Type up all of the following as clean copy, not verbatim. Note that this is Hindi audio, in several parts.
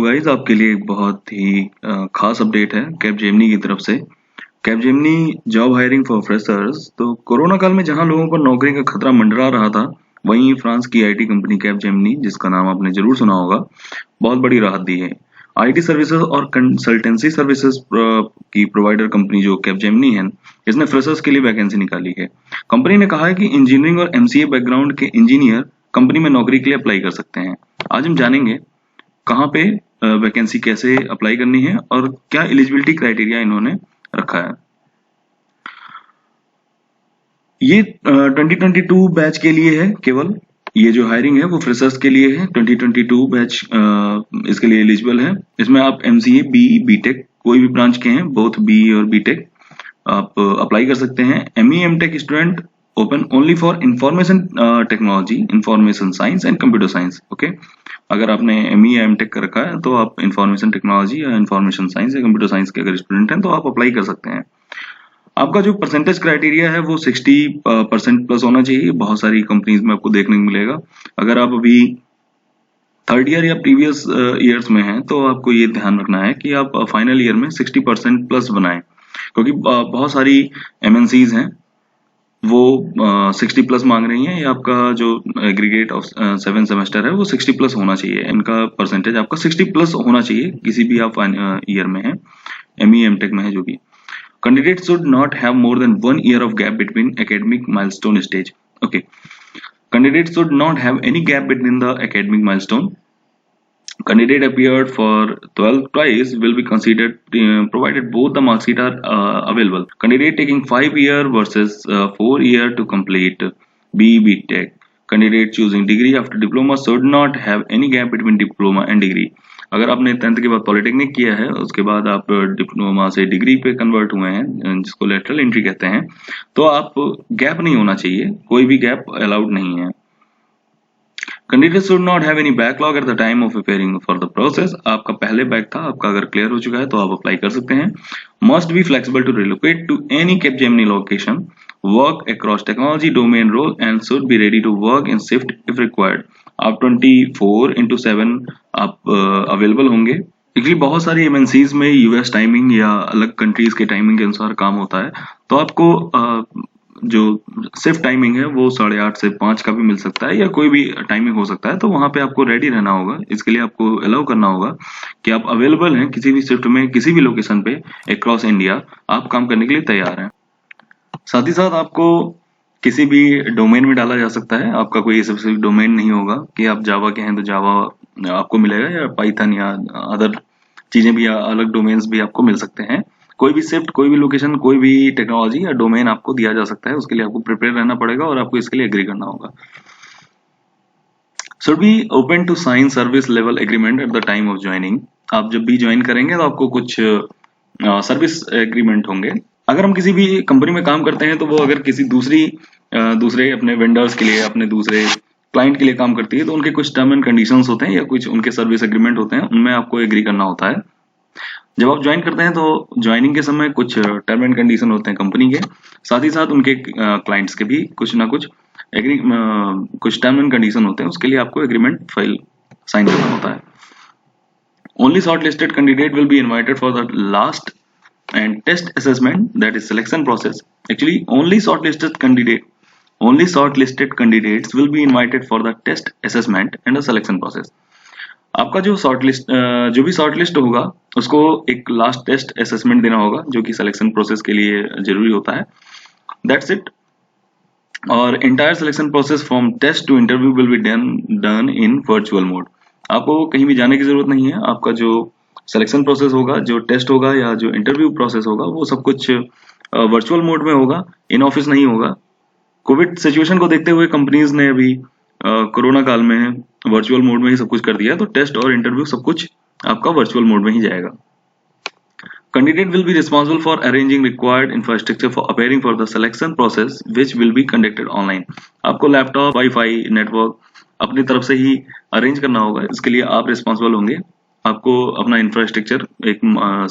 गाइस, आपके लिए एक बहुत ही खास अपडेट है कैपजेमिनी की तरफ से। Capgemini job hiring for freshers. तो कोरोना काल में जहां लोगों पर नौकरी का खतरा मंडरा रहा था, वहीं फ्रांस की आईटी कंपनी कैपजेमिनी, जिसका नाम आपने जरूर सुना होगा, बहुत बड़ी राहत दी है। आईटी सर्विसेज और कंसल्टेंसी सर्विसेज की प्रोवाइडर कंपनी जो कैपजेमिनी है, इसने फ्रेशर्स के लिए वैकेंसी निकाली है। कंपनी ने कहा है कि इंजीनियरिंग और एमसीए बैकग्राउंड के इंजीनियर कंपनी में नौकरी के लिए अप्लाई कर सकते हैं। आज हम जानेंगे कहाँ पे वैकेंसी कैसे अप्लाई करनी है और क्या एलिजिबिलिटी क्राइटेरिया इन्होंने रखा है। ये 2022 बैच के लिए है। केवल ये जो हायरिंग है वो फ्रेशर्स के लिए है। 2022 बैच इसके लिए एलिजिबल है। इसमें आप एमसीए, बीई, बीटेक कोई भी ब्रांच के हैं, बोथ बीई और बीटेक, आप अप्लाई कर सकते हैं। ME MTech student open only for information technology, information science and computer science. Okay, अगर आपने एमई या एमटेक कर रखा है तो आप इंफॉर्मेशन टेक्नोलॉजी या इंफॉर्मेशन साइंस या कंप्यूटर साइंस के अगर स्टूडेंट हैं तो आप अप्लाई कर सकते हैं। आपका जो परसेंटेज क्राइटेरिया है वो 60% प्लस होना चाहिए। बहुत सारी कंपनीज में आपको देखने को मिलेगा। अगर आप अभी थर्ड ईयर या प्रीवियस ईयर्स में हैं तो आपको ये ध्यान रखना है कि आप फाइनल ईयर में 60% प्लस बनाएं, क्योंकि बहुत सारी एमएनसीज हैं वो 60 प्लस मांग रही हैं। ये आपका जो एग्रीगेट ऑफ 7 सेमेस्टर है वो 60 प्लस होना चाहिए। इनका परसेंटेज आपका 60 प्लस होना चाहिए, किसी भी आप ईयर में है, एमई एमटेक में है जो भी। Candidate should not have more than 1 year of gap between academic milestone stage. Okay, candidate should not have any gap between the academic milestone. Candidate appeared for 12 twice will be considered provided both the mark sheet are available. Candidate taking 5 year versus 4 year to complete BE Tech. Candidate choosing degree after diploma should not have any gap between diploma and degree. अगर आपने 10th के बाद पॉलिटेक्निक किया है, उसके बाद आप डिप्लोमा से डिग्री पे कन्वर्ट हुए हैं, जिसको लेटरल एंट्री कहते हैं, तो आप गैप नहीं होना चाहिए, कोई भी गैप अलाउड नहीं है। Candidate should not have any backlog at the time of preparing for the process. आपका पहले बैक था, आपका अगर क्लियर हो चुका है तो आप अप्लाई कर सकते हैं। Must be flexible to relocate to any Capgemini location, work across technology domain role and should be ready to work in shift if required. आप 24/7 आप अवेलेबल होंगे। एक्चुअली बहुत सारी एमएनसीज में यूएस टाइमिंग या अलग कंट्रीज के टाइमिंग के अनुसार काम होता है, तो आपको जो शिफ्ट टाइमिंग है वो 8:30 से 5 का भी मिल सकता है या कोई भी टाइमिंग हो सकता है। तो वहां पे आपको रेडी रहना होगा। इसके लिए आपको अलाउ करना होगा कि आप अवेलेबल हैं किसी भी शिफ्ट में, किसी भी लोकेशन पे अक्रॉस इंडिया आप काम करने के लिए तैयार हैं। साथ ही साथ आपको किसी भी डोमेन में डाला जा सकता है। आपका कोई स्पेसिफिक डोमेन नहीं होगा कि आप जावा के हैं तो जावा आपको मिलेगा, या पाइथन या अदर चीजें भी, या अलग डोमेन्स भी आपको मिल सकते हैं। कोई भी शिफ्ट, कोई भी लोकेशन, कोई भी टेक्नोलॉजी या डोमेन आपको दिया जा सकता है। उसके लिए आपको प्रिपेयर रहना पड़ेगा और आपको इसके लिए एग्री करना होगा। Should be open to sign service level agreement at the time of joining. आप जब भी ज्वाइन करेंगे तो आपको कुछ सर्विस एग्रीमेंट होंगे। अगर हम किसी भी कंपनी में काम करते हैं तो वो अगर किसी दूसरे अपने वेंडर्स के लिए, अपने दूसरे क्लाइंट के लिए काम करती है, तो उनके कुछ टर्म एंड कंडीशंस होते हैं या कुछ उनके सर्विस एग्रीमेंट होते हैं, उनमें आपको एग्री करना होता है। जब आप ज्वाइन करते हैं तो ज्वाइनिंग के समय कुछ टर्म एंड कंडीशन होते हैं कंपनी के, साथ ही साथ उनके क्लाइंट्स के भी कुछ ना कुछ कुछ टर्म एंड कंडीशन होते हैं। उसके लिए आपको एग्रीमेंट फाइल साइन करना होता है। Only short listed candidate will be invited for the last and test assessment, that is selection process. Actually only shortlisted candidates will be invited for the test assessment and the selection process. आपका जो भी शॉर्टलिस्ट होगा उसको एक लास्ट टेस्ट असेसमेंट देना होगा, जो कि सिलेक्शन प्रोसेस के लिए जरूरी होता है। That's it. और entire selection process from test to interview will be done in virtual mode. आपको कहीं भी जाने की जरूरत नहीं है। आपका जो सिलेक्शन प्रोसेस होगा, जो टेस्ट होगा या जो इंटरव्यू प्रोसेस होगा, वो सब कुछ वर्चुअल मोड में होगा, इन ऑफिस नहीं होगा। कोविड सिचुएशन को देखते हुए कंपनीज ने अभी कोरोना काल में वर्चुअल मोड में ही सब कुछ कर दिया है, तो टेस्ट और इंटरव्यू सब कुछ आपका वर्चुअल मोड में ही जाएगा। Candidate will be responsible for arranging required infrastructure for appearing for the selection process which will be conducted online. आपको लैपटॉप, वाईफाई, नेटवर्क अपनी तरफ से ही अरेंज करना होगा। इसके लिए आप रिस्पॉन्सिबल होंगे। आपको अपना इंफ्रास्ट्रक्चर, एक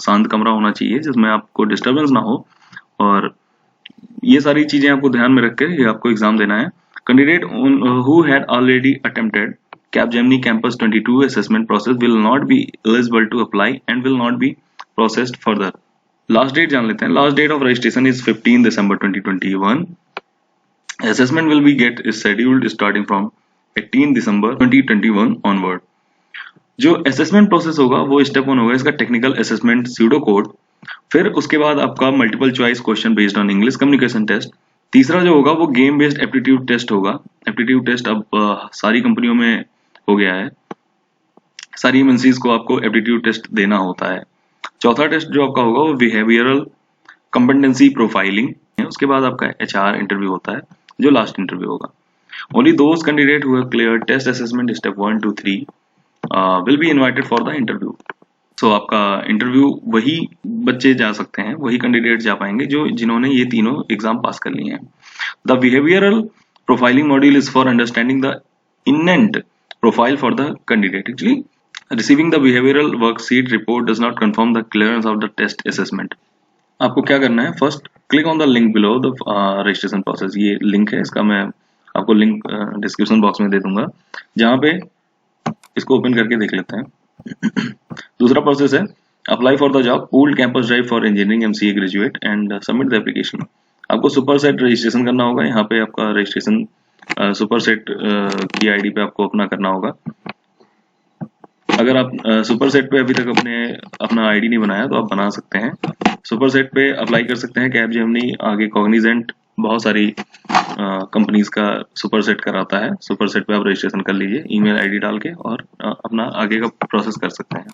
शांत कमरा होना चाहिए जिसमें आपको डिस्टर्बेंस ना हो, और ये सारी चीजें आपको ध्यान में रख के ये आपको एग्जाम देना है। Candidate who had already attempted Capgemini Campus 22 assessment process will not be eligible to apply and will not be processed further. Last date जान लेते हैं. Last date of registration is 15 December 2021. Assessment will be get is scheduled starting from 18 December 2021 onward. जो असेसमेंट प्रोसेस होगा वो स्टेप 1 होगा इसका टेक्निकल असेसमेंट स्यूडो कोड. फिर उसके बाद आपका multiple choice question based on English communication test. तीसरा जो होगा वो गेम बेस्ड एप्टीट्यूड टेस्ट होगा. एप्टीट्यूड टेस्ट अब सारी कंपनियों में हो गया है. सारी एमएनसीज को आपको एप्टीट्यूड टेस्ट देना होता है. चौथा टेस्ट जो आपका होगा वो बिहेवियरल कॉम्पिटेंसी प्रोफाइलिंग है. उसके बाद आपका एचआर इंटरव्यू होता है जो लास्ट इंटरव्यू होगा. Only those candidate who have cleared test assessment step 1 to 3 will be invited for the interview. So आपका इंटरव्यू वही बच्चे जा सकते हैं, वही कैंडिडेट जा पाएंगे जो जिन्होंने ये तीनों एग्जाम पास कर लिए हैं. The behavioural profiling module is for understanding the innate profile for the candidate. Actually receiving the behavioral worksheet report does not confirm the clearance of the test assessment. आपको क्या करना है, first click on the link below the registration process. ये लिंक है, इसका मैं आपको लिंक डिस्क्रिप्शन बॉक्स में दे दूंगा, जहाँ पे इसको ओपन करके देख लेते हैं. दूसरा प्रोसेस है apply for the job pooled campus drive for engineering MCA graduate and submit the application. आपको सुपर सेट रजिस्ट्रेशन करना होगा. यहाँ पे आपका रजिस्ट्रेशन सुपर सेट की आईडी पे आपको अपना करना होगा. अगर आप सुपर सेट पे अभी तक अपना आईडी नहीं बनाया तो आप बना सकते हैं. सुपर सेट पे अप्लाई कर सकते हैं. कैपजेमिनी, आगे कॉग्निजेंट, बहुत सारी कंपनीज का सुपर सेट कराता है. सुपर सेट पे आप रजिस्ट्रेशन कर लीजिए ईमेल आईडी डाल के और अपना आगे का प्रोसेस कर सकते हैं.